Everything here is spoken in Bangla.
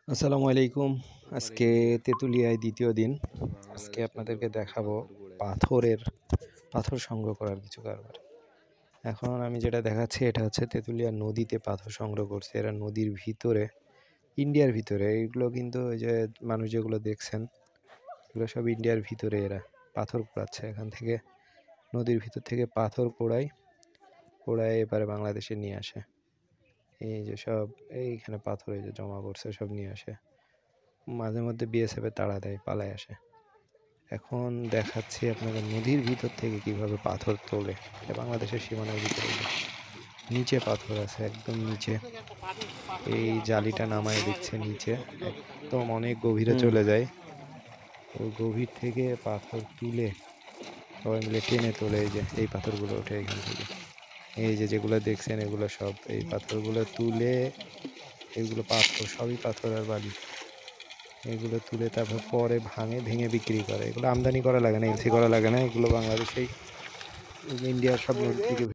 আসসালামু আলাইকুম। আজকে তেঁতুলিয়ায় দ্বিতীয় দিন। আজকে আপনাদেরকে দেখাবো পাথর সংগ্রহ করার কিছু কারবার। এখন আমি যেটা দেখাচ্ছি এটা হচ্ছে তেঁতুলিয়া নদীতে পাথর সংগ্রহ করছে। এরা নদীর ভিতরে, ইন্ডিয়ার ভিতরে। এগুলো কিন্তু ওই যে মানুষ যেগুলো দেখছেন, এগুলো সব ইন্ডিয়ার ভিতরে এরা পাথর কুড়াচ্ছে। এখান থেকে নদীর ভিতর থেকে পাথর কুড়ায় এবারে বাংলাদেশে নিয়ে আসে। এই যে সব এইখানে পাথর এই যে জমা করছে, সব নিয়ে আসে। মাঝে মধ্যে বিএসএফে তাড়া দেয়, পালায় আসে। এখন দেখাচ্ছি আপনাদের নদীর ভিতর থেকে কিভাবে পাথর তোলে। এটা বাংলাদেশের সীমানার ভিতরে নিচে পাথর আছে, একদম নিচে। এই জালিটা নামায় দিচ্ছে নিচে, একদম অনেক গভীরে চলে যায়। ওই গভীর থেকে পাথর তুলে সবাই মিলে টেনে তোলে। এই যে এই পাথরগুলো ওঠে এখান থেকে। এই যে যেগুলো দেখছেন এগুলো সব এই পাথরগুলো তুলে, এগুলো পাথর সবই পাথর আর বালি। এগুলো তুলে তারপর পরে ভেঙে বিক্রি করে। এগুলো আমদানি করা লাগে না, এলসি করা লাগে না। এগুলো বাংলাদেশেই ইন্ডিয়ার সব নদী থেকে